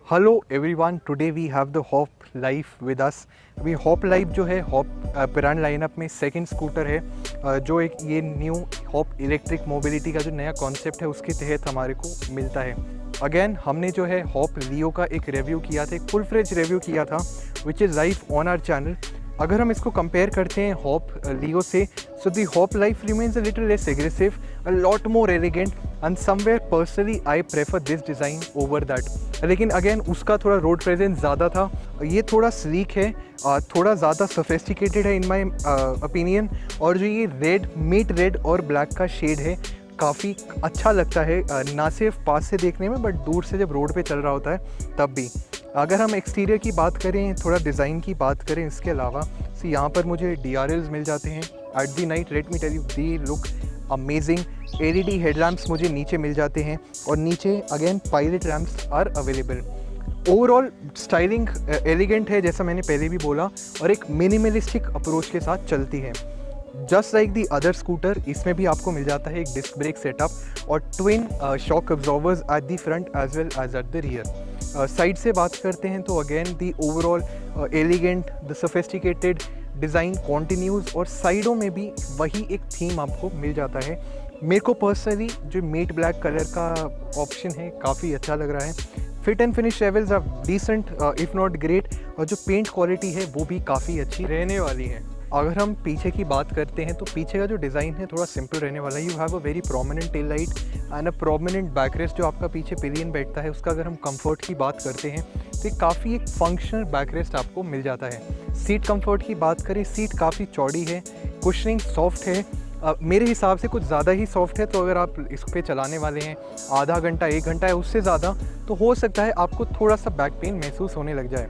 Hello everyone, today we have the Hop Life with us. अभी Hop Life जो है Hop brand lineup में second scooter है, जो एक ये न्यू हॉप इलेक्ट्रिक मोबिलिटी का जो नया कॉन्सेप्ट है उसके तहत हमारे को मिलता है। अगेन हमने जो है हॉप लियो का एक रिव्यू किया था, एक फुल फ्लेज रिव्यू किया था which is live on our channel. अगर हम इसको कंपेयर करते हैं हॉप लियो से, so the Hop Lyf remains a little less aggressive, a lot more elegant and somewhere personally I prefer this design over that. लेकिन again उसका थोड़ा road presence ज़्यादा था, ये थोड़ा स्लीक है, थोड़ा ज़्यादा सोफिस्टिकेटेड है इन माई ओपिनियन। और जो ये रेड मीट रेड और ब्लैक का शेड है काफ़ी अच्छा लगता है, ना सिर्फ पास से देखने में बट दूर से जब रोड पे चल रहा होता है तब भी। अगर हम एक्सटीरियर की बात करें, थोड़ा डिज़ाइन की बात करें इसके अलावा, तो यहाँ पर मुझे DRLs मिल जाते हैं at the night. Let me tell you, the look amazing. LED headlamps मुझे नीचे मिल जाते हैं और नीचे again pilot lamps are available. Overall styling elegant है जैसा मैंने पहले भी बोला, और एक मिनिमलिस्टिक अप्रोच के साथ चलती है। Just like the other scooter, इसमें भी आपको मिल जाता है एक डिस्क ब्रेक सेटअप और twin shock absorbers at the front as well as at the rear. Side से बात करते हैं तो again the overall elegant, the sophisticated design continues, और साइडों में भी वही एक थीम आपको मिल जाता है। मेरे को पर्सनली जो मेट ब्लैक कलर का ऑप्शन है काफ़ी अच्छा लग रहा है। Fit and finish levels are decent if not great, और जो पेंट क्वालिटी है वो भी काफ़ी अच्छी रहने वाली है। अगर हम पीछे की बात करते हैं तो पीछे का जो डिज़ाइन है थोड़ा सिंपल रहने वाला है। You have a very prominent tail light and a prominent backrest. जो आपका पीछे पिलियन बैठता है उसका अगर हम कंफर्ट की बात करते हैं तो काफ़ी एक फंक्शनल बैकरेस्ट आपको मिल जाता है। सीट कंफर्ट की बात करें, सीट काफ़ी चौड़ी है, कुशनिंग सॉफ्ट है, मेरे हिसाब से कुछ ज़्यादा ही सॉफ्ट है। तो अगर आप इस पे चलाने वाले हैं आधा घंटा 1 घंटा है उससे ज़्यादा, तो हो सकता है आपको थोड़ा सा बैक पेन महसूस होने लग जाए।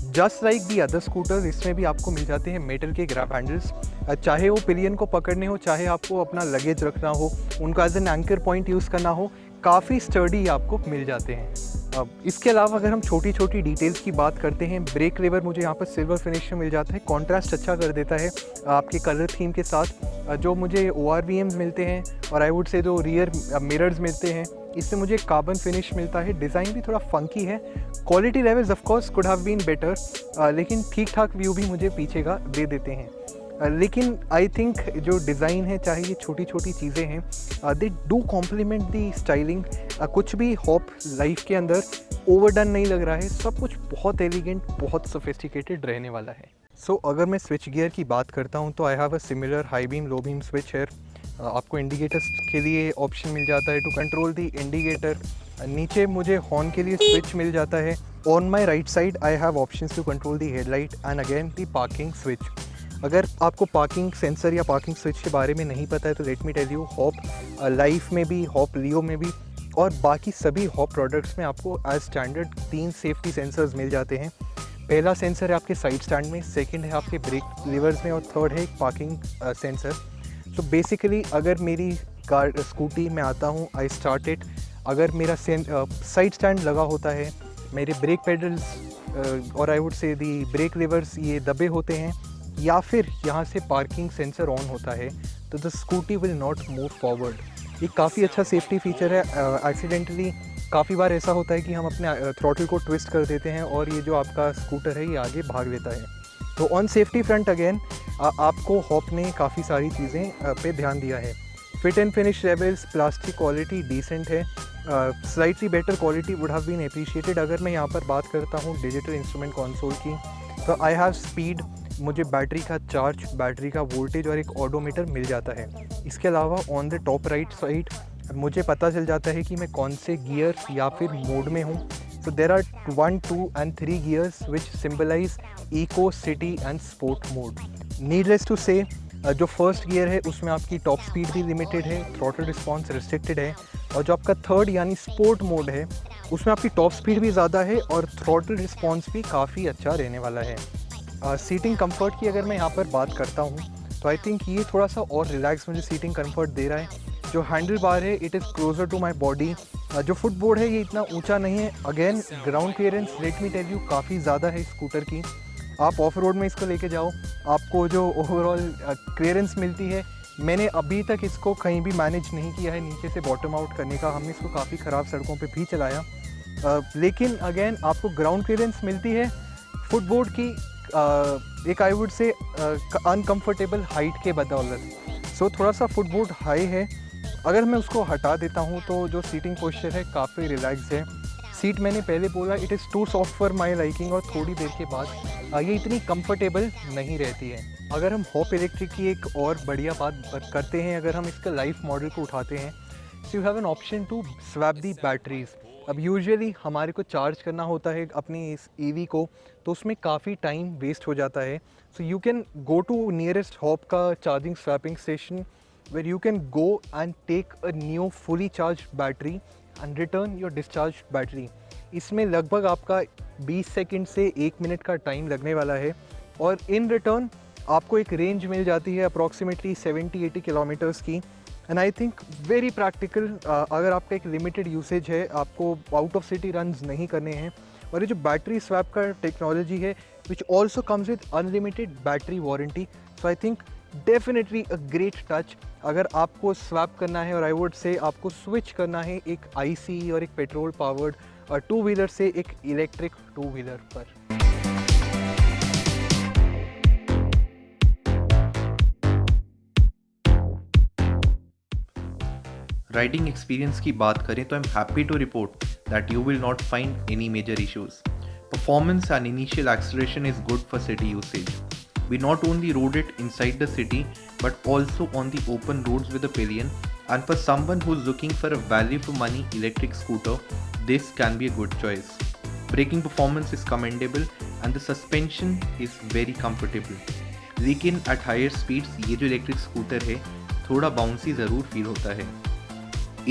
Just like the other scooters, इसमें भी आपको मिल जाते हैं मेटल के ग्रैब हैंडल्स, चाहे वो पिलियन को पकड़ने हो, चाहे आपको अपना लगेज रखना हो, उनका as an anchor point use करना हो, काफ़ी स्टर्डी आपको मिल जाते हैं। अब इसके अलावा अगर हम छोटी छोटी डिटेल्स की बात करते हैं, ब्रेक लेवर मुझे यहाँ पर सिल्वर फिनिश में मिल जाता है, कॉन्ट्रास्ट अच्छा कर देता है आपके कलर थीम के साथ। जो मुझे ORVMs मिलते हैं और आई वुड से जो रियर मिरर्स मिलते हैं, इससे मुझे कार्बन फिनिश मिलता है। डिज़ाइन भी थोड़ा फंकी है, quality levels of course could have been better, लेकिन ठीक ठाक व्यू भी मुझे पीछे का दे देते हैं। लेकिन आई थिंक जो डिज़ाइन है, चाहे ये छोटी छोटी चीज़ें हैं, they do compliment the styling. कुछ भी हॉप लाइफ के अंदर ओवरडन नहीं लग रहा है, सब कुछ बहुत एलिगेंट, बहुत सोफिस्टिकेटेड रहने वाला है। सो अगर मैं स्विच गियर की बात करता हूँ तो I have a similar high beam low beam switch है। आपको इंडिकेटर्स के लिए ऑप्शन मिल जाता है टू कंट्रोल दी इंडिकेटर। नीचे मुझे हॉर्न के लिए स्विच मिल जाता है। On my right side I have options to control the headlight and again the parking switch. अगर आपको पार्किंग सेंसर या पार्किंग स्विच के बारे में नहीं पता है तो let me tell you, Hop Life में भी, हॉप लियो में भी और बाकी सभी हॉप प्रोडक्ट्स में आपको एज स्टैंडर्ड 3 सेफ्टी सेंसर्स मिल जाते हैं। पहला सेंसर है आपके साइड स्टैंड में, सेकंड है आपके ब्रेक लीवर्स में, और थर्ड है पार्किंग सेंसर। सो बेसिकली अगर मेरी कार स्कूटी में आता हूँ, आई स्टार्ट इट, अगर मेरा साइड स्टैंड लगा होता है, मेरे ब्रेक पेडल्स और I would say the break levers ये दबे होते हैं, या फिर यहाँ से पार्किंग सेंसर ऑन होता है, तो the scooty will not move forward. ये काफ़ी अच्छा सेफ्टी फीचर है। एक्सीडेंटली काफ़ी बार ऐसा होता है कि हम अपने थ्रॉटल को ट्विस्ट कर देते हैं और ये जो आपका स्कूटर है ये आगे भाग लेता है। तो ऑन सेफ्टी फ्रंट अगेन आपको हॉप ने काफ़ी सारी चीज़ें पे ध्यान दिया है। Fit and finish levels, plastic quality decent है, slightly better quality would have been appreciated. अगर मैं यहाँ पर बात करता हूँ डिजिटल इंस्ट्रूमेंट कंसोल की, तो आई हैव स्पीड, मुझे बैटरी का चार्ज, बैटरी का वोल्टेज और एक ऑडोमीटर मिल जाता है। इसके अलावा on the top right side मुझे पता चल जाता है कि मैं कौन से गियर या फिर मोड में हूँ। So there are 1, 2 and 3 gears which symbolise eco, city and sport mode. Needless to say, जो फर्स्ट गियर है उसमें आपकी टॉप स्पीड भी लिमिटेड है, थ्रॉटल रिस्पॉन्स रिस्ट्रिक्टेड है, और जो आपका थर्ड यानी स्पोर्ट मोड है उसमें आपकी टॉप स्पीड भी ज़्यादा है और थ्रॉटल रिस्पॉन्स भी काफ़ी अच्छा रहने वाला है। सीटिंग कंफर्ट की अगर मैं यहाँ पर बात करता हूँ तो आई थिंक ये थोड़ा सा और रिलैक्स मुझे सीटिंग कंफर्ट दे रहा है। जो हैंडल बार है it is closer to my body. जो फुटबोर्ड है ये इतना ऊंचा नहीं है। Again ground clearance let me tell you काफ़ी ज़्यादा है स्कूटर की। आप ऑफ रोड में इसको लेके जाओ, आपको जो ओवरऑल क्लियरेंस मिलती है, मैंने अभी तक इसको कहीं भी मैनेज नहीं किया है नीचे से बॉटम आउट करने का। हमने इसको काफ़ी ख़राब सड़कों पे भी चलाया, लेकिन अगेन आपको ग्राउंड क्लियरेंस मिलती है फुटबोर्ड की एक I would say uncomfortable height के बदौलत। सो थोड़ा सा फुटबोर्ड हाई है। अगर मैं उसको हटा देता हूँ तो जो सीटिंग पोस्चर है काफ़ी रिलैक्स है। सीट मैंने पहले बोला it is too soft for my liking, और थोड़ी देर के बाद ये इतनी कंफर्टेबल नहीं रहती है। अगर हम हॉप इलेक्ट्रिक की एक और बढ़िया बात करते हैं, अगर हम इसका लाइफ मॉडल को उठाते हैं, so you have an option to swap the batteries. अब यूजुअली हमारे को चार्ज करना होता है अपनी इस ईवी को, तो उसमें काफ़ी टाइम वेस्ट हो जाता है। So you can go to nearest Hop का charging swapping station where you can go and take a new fully charged battery and return your discharged battery। इसमें लगभग आपका 20 सेकंड से 1 मिनट का टाइम लगने वाला है, और इन रिटर्न आपको एक रेंज मिल जाती है अप्रॉक्सीमेटली 70-80 किलोमीटर्स की। And I think very practical. अगर आपका एक लिमिटेड यूसेज है, आपको आउट ऑफ सिटी रन्स नहीं करने हैं, और ये जो बैटरी स्वैप का टेक्नोलॉजी है which also comes with unlimited battery warranty, so I think definitely a great touch. अगर आपको स्वैप करना है, और आई वुड से आपको स्विच करना है एक आईसी और एक पेट्रोल पावर्ड टू व्हीलर से एक इलेक्ट्रिक टू व्हीलर पर। राइडिंग एक्सपीरियंस की बात करें तो I am happy to report that you will not find any major issues. Performance and initial acceleration is good for city usage. We not only rode it inside the city but also on the open roads with a pillion, and for someone who's looking for a value for money electric scooter, this can be a good choice. Braking performance is commendable and the suspension is very comfortable. लेकिन at higher speeds ये जो electric scooter है थोड़ा bouncy ज़रूर feel होता है।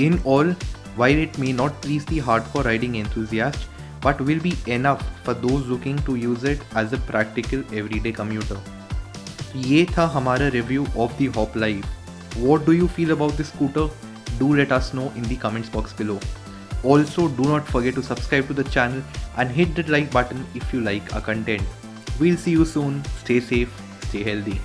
In all, while it may not please the hardcore riding enthusiast, but will be enough for those looking to use it as a practical everyday commuter. ये था हमारा review of the hop live. What do you feel about this scooter? Do let us know in the comments box below. Also, do not forget to subscribe to the channel and hit the like button if you like our content. We'll see you soon. Stay safe, stay healthy.